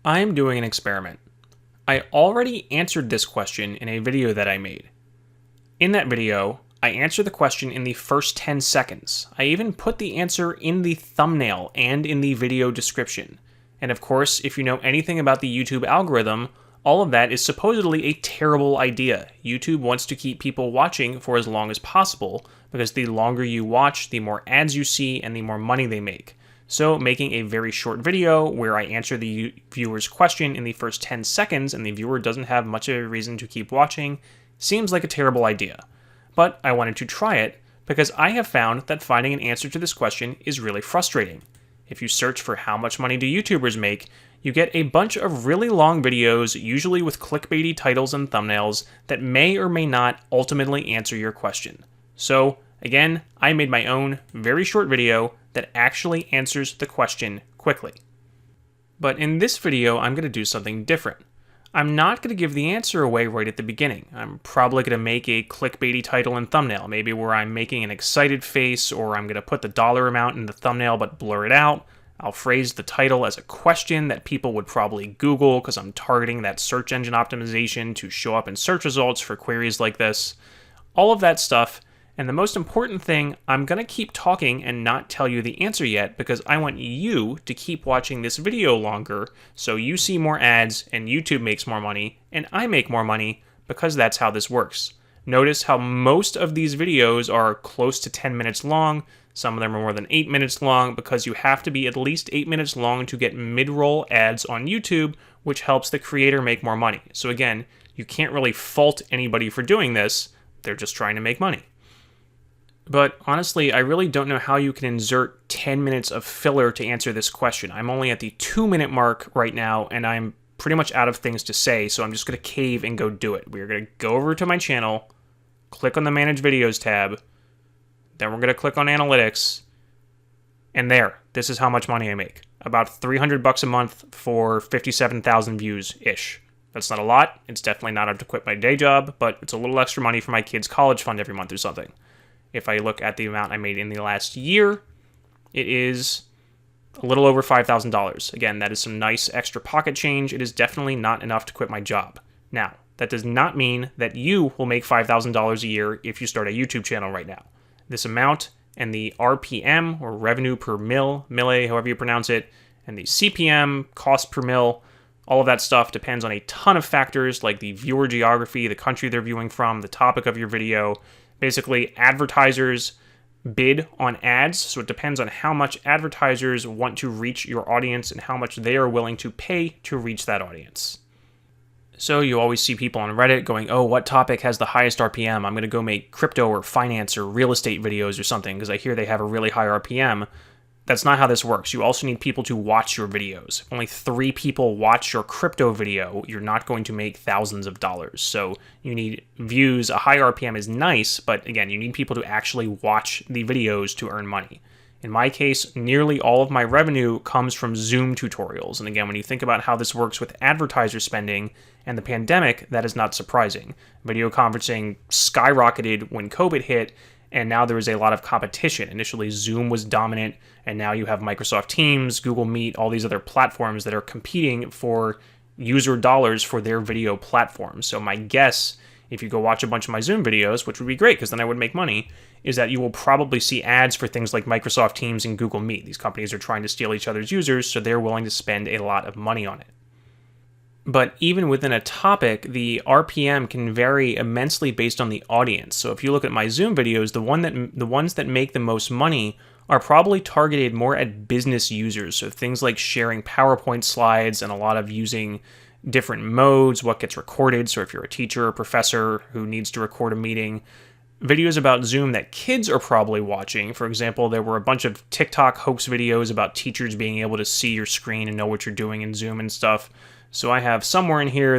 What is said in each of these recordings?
I am doing an experiment. I already answered this question in a video that I made. In that video, I answered the question in the first 10 seconds. I even put the answer in the thumbnail and in the video description. And of course, if you know anything about the YouTube algorithm, all of that is supposedly a terrible idea. YouTube wants to keep people watching for as long as possible, because the longer you watch, the more ads you see and the more money they make. So making a very short video where I answer the viewer's question in the first 10 seconds and the viewer doesn't have much of a reason to keep watching seems like a terrible idea. But I wanted to try it because I have found that finding an answer to this question is really frustrating. If you search for how much money do YouTubers make, you get a bunch of really long videos, usually with clickbaity titles and thumbnails, that may or may not ultimately answer your question. So, again, I made my own very short video that actually answers the question quickly. But in this video, I'm going to do something different. I'm not going to give the answer away right at the beginning. I'm probably going to make a clickbaity title and thumbnail, maybe where I'm making an excited face, or I'm going to put the dollar amount in the thumbnail but blur it out. I'll phrase the title as a question that people would probably Google because I'm targeting that search engine optimization to show up in search results for queries like this. All of that stuff. And the most important thing, I'm going to keep talking and not tell you the answer yet because I want you to keep watching this video longer so you see more ads and YouTube makes more money and I make more money because that's how this works. Notice how most of these videos are close to 10 minutes long. Some of them are more than 8 minutes long because you have to be at least 8 minutes long to get mid-roll ads on YouTube, which helps the creator make more money. So again, you can't really fault anybody for doing this. They're just trying to make money. But honestly, I really don't know how you can insert 10 minutes of filler to answer this question. I'm only at the 2-minute mark right now, and I'm pretty much out of things to say, so I'm just going to cave and go do it. We're going to go over to my channel, click on the Manage Videos tab, then we're going to click on Analytics, and there, this is how much money I make. About $300 a month for 57,000 views-ish. That's not a lot. It's definitely not enough to quit my day job, but it's a little extra money for my kids' college fund every month or something. If I look at the amount I made in the last year, it is a little over $5,000. Again, that is some nice extra pocket change. It is definitely not enough to quit my job. Now, that does not mean that you will make $5,000 a year if you start a YouTube channel right now. This amount and the RPM, or revenue per mille, however you pronounce it, and the CPM, cost per mille, all of that stuff depends on a ton of factors like the viewer geography, the country they're viewing from, the topic of your video. Basically, advertisers bid on ads, so it depends on how much advertisers want to reach your audience and how much they are willing to pay to reach that audience. So you always see people on Reddit going, oh, what topic has the highest RPM? I'm going to go make crypto or finance or real estate videos or something because I hear they have a really high RPM. That's not how this works. You also need people to watch your videos. If only 3 people watch your crypto video, you're not going to make thousands of dollars. So you need views. A high RPM is nice, but again, you need people to actually watch the videos to earn money. In my case, nearly all of my revenue comes from Zoom tutorials. And again, when you think about how this works with advertiser spending and the pandemic, that is not surprising. Video conferencing skyrocketed when COVID hit, and now there is a lot of competition. Initially, Zoom was dominant, and now you have Microsoft Teams, Google Meet, all these other platforms that are competing for user dollars for their video platforms. So my guess, if you go watch a bunch of my Zoom videos, which would be great because then I would make money, is that you will probably see ads for things like Microsoft Teams and Google Meet. These companies are trying to steal each other's users, so they're willing to spend a lot of money on it. But even within a topic, the RPM can vary immensely based on the audience. So if you look at my Zoom videos, the ones that make the most money are probably targeted more at business users. So things like sharing PowerPoint slides and a lot of using different modes, what gets recorded. So if you're a teacher or professor who needs to record a meeting, videos about Zoom that kids are probably watching. For example, there were a bunch of TikTok hoax videos about teachers being able to see your screen and know what you're doing in Zoom and stuff. So I have somewhere in here,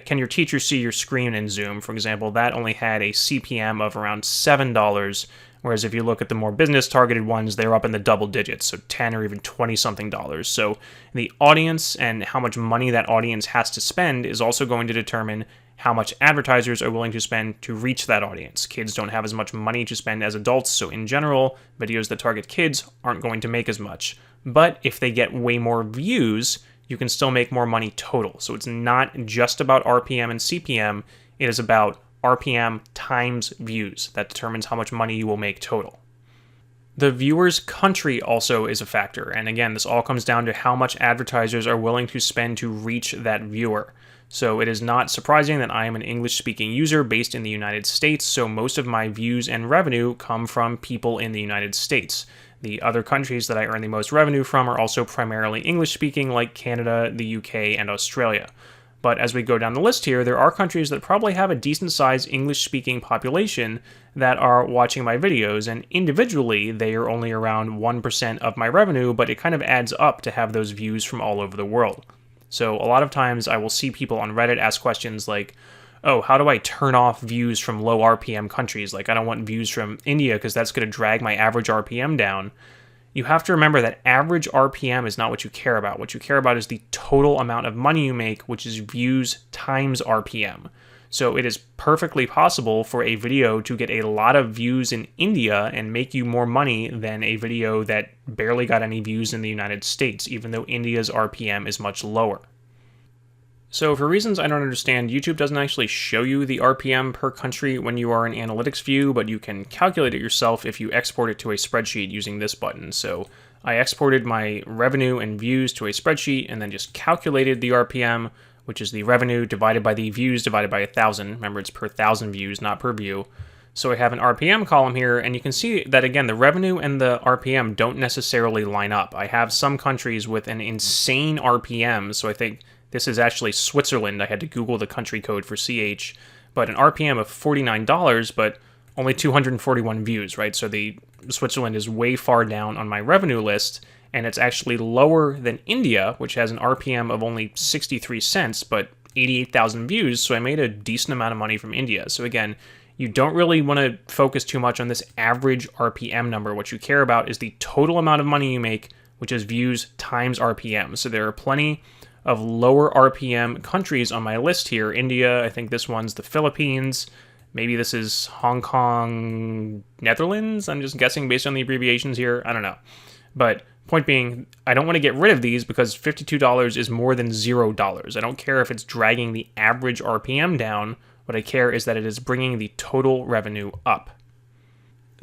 can your teacher see your screen in Zoom? For example, that only had a CPM of around $7, whereas if you look at the more business-targeted ones, they're up in the double digits, so 10 or even 20-something dollars. So the audience and how much money that audience has to spend is also going to determine how much advertisers are willing to spend to reach that audience. Kids don't have as much money to spend as adults, so in general, videos that target kids aren't going to make as much. But if they get way more views, you can still make more money total. So it's not just about RPM and CPM, it is about RPM times views. That determines how much money you will make total. The viewer's country also is a factor, and again, this all comes down to how much advertisers are willing to spend to reach that viewer. So it is not surprising that I am an English-speaking user based in the United States, so most of my views and revenue come from people in the United States. The other countries that I earn the most revenue from are also primarily English-speaking, like Canada, the UK, and Australia. But as we go down the list here, there are countries that probably have a decent-sized English-speaking population that are watching my videos, and individually, they are only around 1% of my revenue, but it kind of adds up to have those views from all over the world. So a lot of times I will see people on Reddit ask questions like, oh, how do I turn off views from low RPM countries? Like, I don't want views from India because that's going to drag my average RPM down. You have to remember that average RPM is not what you care about. What you care about is the total amount of money you make, which is views times RPM. So it is perfectly possible for a video to get a lot of views in India and make you more money than a video that barely got any views in the United States, even though India's RPM is much lower. So for reasons I don't understand, YouTube doesn't actually show you the RPM per country when you are in analytics view, but you can calculate it yourself if you export it to a spreadsheet using this button. So I exported my revenue and views to a spreadsheet and then just calculated the RPM, which is the revenue divided by the views divided by 1,000. Remember, it's per 1,000 views, not per view. So I have an RPM column here, and you can see that, again, the revenue and the RPM don't necessarily line up. I have some countries with an insane RPM, so I think this is actually Switzerland. I had to Google the country code for CH, but an RPM of $49, but only 241 views, right? So the Switzerland is way far down on my revenue list, and it's actually lower than India, which has an RPM of only 63 cents, but 88,000 views, so I made a decent amount of money from India. So again, you don't really want to focus too much on this average RPM number. What you care about is the total amount of money you make, which is views times RPM. So there are plenty of lower RPM countries on my list here. India, I think this one's the Philippines, maybe this is Hong Kong, Netherlands, I'm just guessing based on the abbreviations here, I don't know. But point being, I don't want to get rid of these because $52 is more than $0. I don't care if it's dragging the average RPM down, what I care is that it is bringing the total revenue up.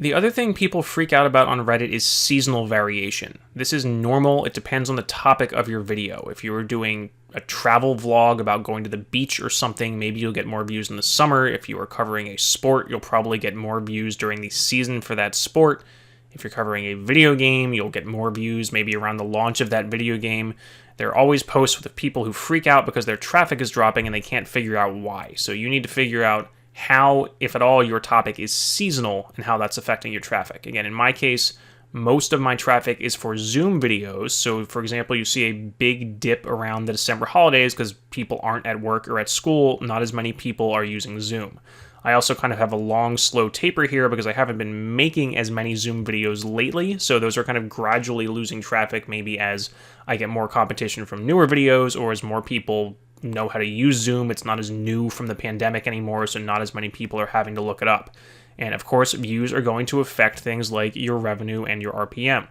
The other thing people freak out about on Reddit is seasonal variation. This is normal, it depends on the topic of your video. If you were doing a travel vlog about going to the beach or something, maybe you'll get more views in the summer. If you are covering a sport, you'll probably get more views during the season for that sport. If you're covering a video game, you'll get more views maybe around the launch of that video game. There are always posts with people who freak out because their traffic is dropping and they can't figure out why. So you need to figure out how, if at all, your topic is seasonal and how that's affecting your traffic. Again, in my case, most of my traffic is for Zoom videos. So, for example, you see a big dip around the December holidays because people aren't at work or at school. Not as many people are using Zoom. I also kind of have a long, slow taper here because I haven't been making as many Zoom videos lately. So those are kind of gradually losing traffic, maybe as I get more competition from newer videos or as more people know how to use Zoom. It's not as new from the pandemic anymore, so not as many people are having to look it up. And of course, views are going to affect things like your revenue and your RPM.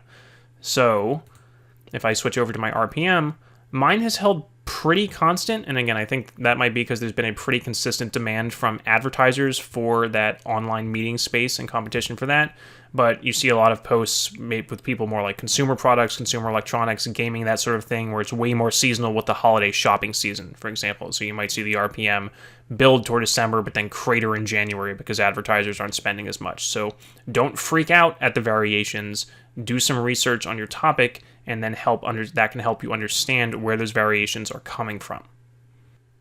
So if I switch over to my RPM, mine has held pretty constant. And again, I think that might be because there's been a pretty consistent demand from advertisers for that online meeting space and competition for that. But you see a lot of posts made with people more like consumer products, consumer electronics, gaming, that sort of thing, where it's way more seasonal with the holiday shopping season, for example. So you might see the RPM build toward December, but then crater in January because advertisers aren't spending as much. So don't freak out at the variations. Do some research on your topic, and then that can help you understand where those variations are coming from.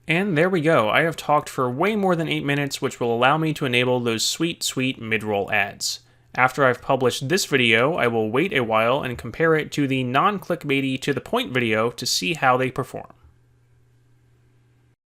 And there we go. I have talked for way more than 8 minutes, which will allow me to enable those sweet, sweet mid-roll ads. After I've published this video, I will wait a while and compare it to the non-clickbaity to the point video to see how they perform.